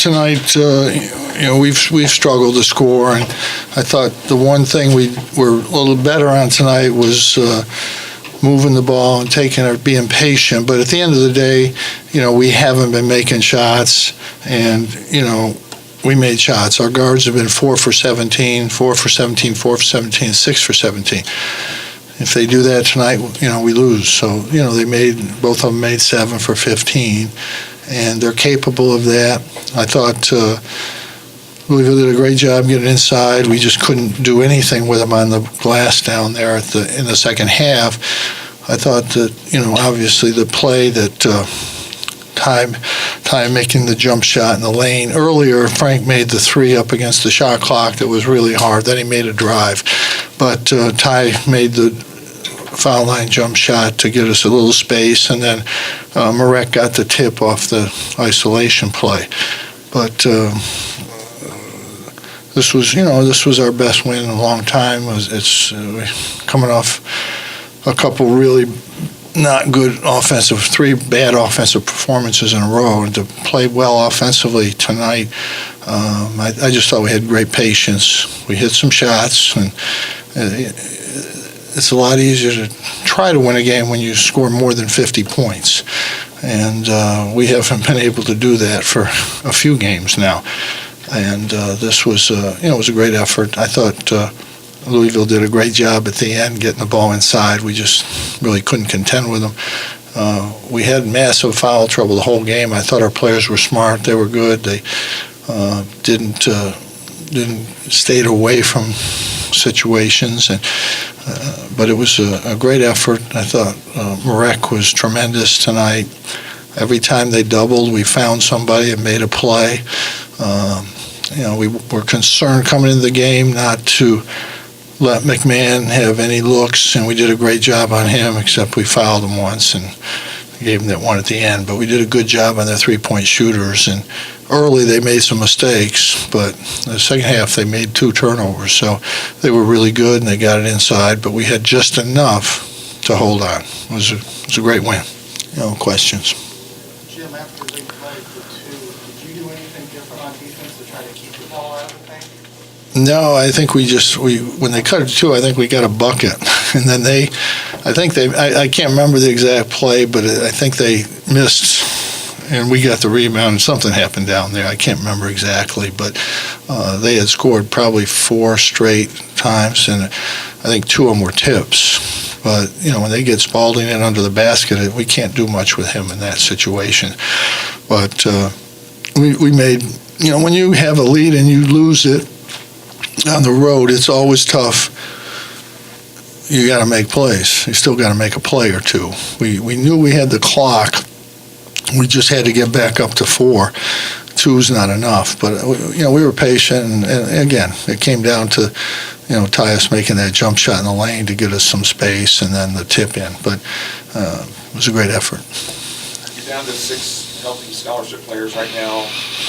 tonight, we've struggled to score, and I thought the one thing we were a little better on tonight was moving the ball and being patient. But at the end of the day, we haven't been making shots, and we made shots. Our guards have been 4 for 17, 4 for 17, 4 for 17, 6 for 17. If they do that tonight, we lose. So, both of them made 7 for 15, and they're capable of that. I thought Louisville did a great job getting inside. We just couldn't do anything with them on the glass down there in the second half. I thought that, obviously the play that Ty making the jump shot in the lane. Earlier, Frank made the 3 up against the shot clock that was really hard. Then he made a drive. But Ty made the foul line jump shot to get us a little space, and then Marek got the tip off the isolation play. But this was our best win in a long time. It's coming off a couple really not good 3 bad offensive performances in a row, and to play well offensively tonight, I just thought we had great patience. We hit some shots, and it's a lot easier to try to win a game when you score more than 50 points, and we haven't been able to do that for a few games now. And this was, it was a great effort. I thought Louisville did a great job at the end getting the ball inside. We just really couldn't contend with them. We had massive foul trouble the whole game. I thought our players were smart. They were good. They didn't stayed away from situations, but it was a great effort. I thought Marek was tremendous tonight. Every time they doubled, we found somebody and made a play. We were concerned coming into the game not to let McMahon have any looks, and we did a great job on him, except we fouled him once and gave him that one at the end. But we did a good job on their 3-point shooters, and early they made some mistakes, but in the second half they made 2 turnovers. So they were really good, and they got it inside, but we had just enough to hold on. It was a great win. No questions. Jim, after they played for 2, did you do anything different on defense to try to keep the ball out of the paint? No, I think when they cut it to 2, I think we got a bucket. And then I can't remember the exact play, but I think they missed, and we got the rebound, and something happened down there. I can't remember exactly, but they had scored probably 4 straight times, and I think 2 of them were tips. But, when they get Spalding in under the basket, we can't do much with him in that situation. But we made, when you have a lead and you lose it on the road, it's always tough. You got to make plays. You still got to make a play or 2. We knew we had the clock. We just had to get back up to 4. 2's not enough. But, we were patient. And again, it came down to, Tyus making that jump shot in the lane to get us some space, and then the tip in. But it was a great effort. You're down to 6 healthy scholarship players right now.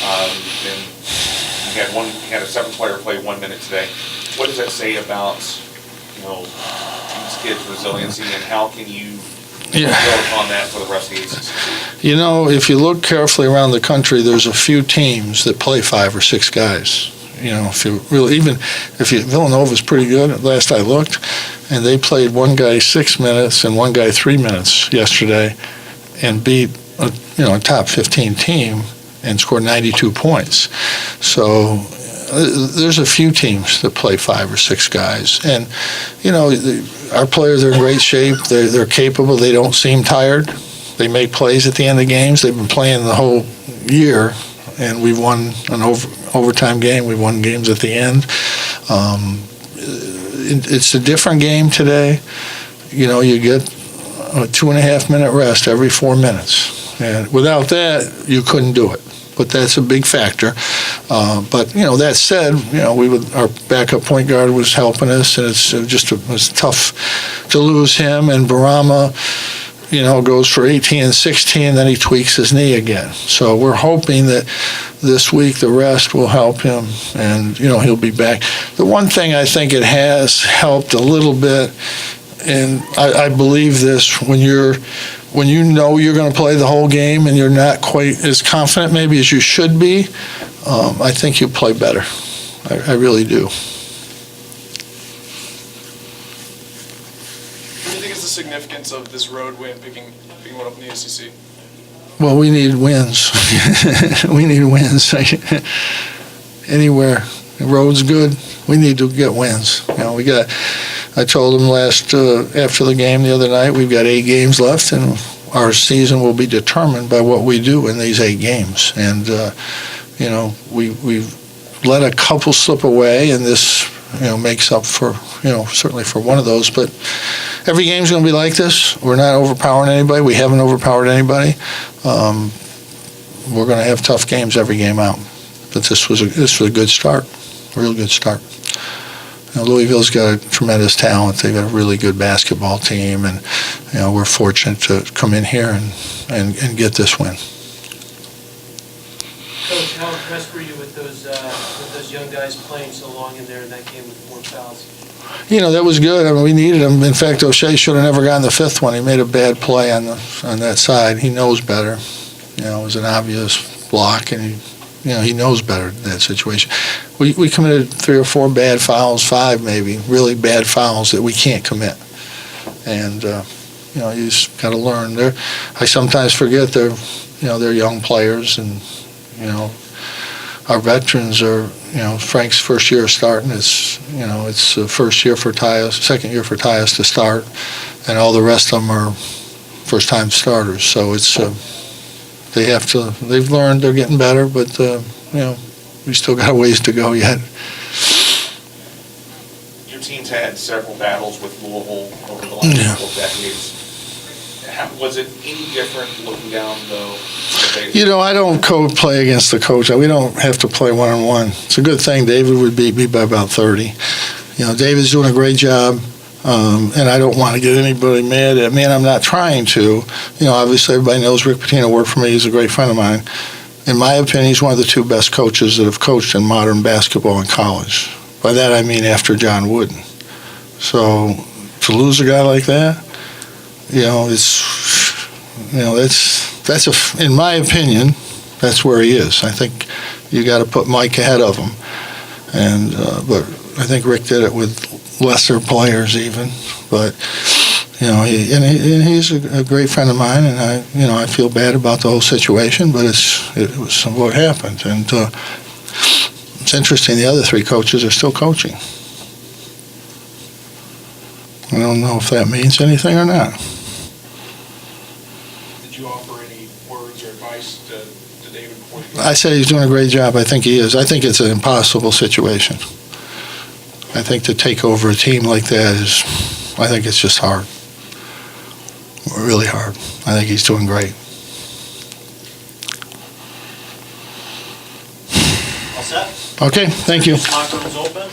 And you had a 7th player play 1 minute today. What does that say about, these kids' resiliency, and how can you build upon that for the rest of the ACC? If you look carefully around the country, there's a few teams that play 5 or 6 guys. Villanova's pretty good. Last I looked, and they played one guy 6 minutes and one guy 3 minutes yesterday, and beat a top 15 team and scored 92 points. So there's a few teams that play 5 or 6 guys, and our players are in great shape. They're capable. They don't seem tired. They make plays at the end of games. They've been playing the whole year, and we've won an overtime game. We've won games at the end. It's a different game today. You get a 2.5-minute rest every 4 minutes, and without that, you couldn't do it. But that's a big factor. But that said, our backup point guard was helping us, and it was tough to lose him. And Barama, goes for 18 and 16, then he tweaks his knee again. So we're hoping that this week the rest will help him, and he'll be back. The one thing I think it has helped a little bit, and I believe this, when when you know you're going to play the whole game and you're not quite as confident maybe as you should be, I think you play better. I really do. What do you think is the significance of this road win, picking one up in the ACC? Well, we need wins. We need wins. Anywhere. The road's good. We need to get wins. I told them after the game the other night, we've got 8 games left, and our season will be determined by what we do in these 8 games. And, we've let a couple slip away, and this, makes up for, certainly for one of those. But every game's going to be like this. We're not overpowering anybody. We haven't overpowered anybody. We're going to have tough games every game out. But this was a good start, a real good start. Louisville's got a tremendous talent. They've got a really good basketball team, and we're fortunate to come in here and get this win. Coach, how impressed were you with those young guys playing so long in there in that game with 4 fouls? That was good. I mean, we needed him. In fact, O'Shea should have never gotten the 5th one. He made a bad play on that side. He knows better. It was an obvious block, and he knows better in that situation. We committed 3 or 4 bad fouls, 5 maybe, really bad fouls that we can't commit. And you just got to learn. I sometimes forget they're young players, and our veterans are. Frank's first year starting. It's the first year for Tyus, second year for Tyus to start, and all the rest of them are first-time starters. So it's they've learned, they're getting better, but we still got a ways to go yet. Your team's had several battles with Louisville over the last couple of decades. Was it any different looking down, though? I don't play against the coach. We don't have to play one-on-one. It's a good thing David would beat me by about 30. David's doing a great job, and I don't want to get anybody mad at me, and I'm not trying to. Obviously everybody knows Rick Pitino worked for me. He's a great friend of mine. In my opinion, he's one of the 2 best coaches that have coached in modern basketball in college. By that I mean after John Wooden. So to lose a guy like that, that's in my opinion, that's where he is. I think you got to put Mike ahead of him, but I think Rick did it with lesser players even. But he's a great friend of mine, and I feel bad about the whole situation, but it was what happened, and it's interesting. The other 3 coaches are still coaching. I don't know if that means anything or not. Did you offer any words or advice to David before the game? I said he's doing a great job. I think he is. I think it's an impossible situation. I think to take over a team like that I think it's just hard. Really hard. I think he's doing great. All set? Okay, thank you. Locker room's open.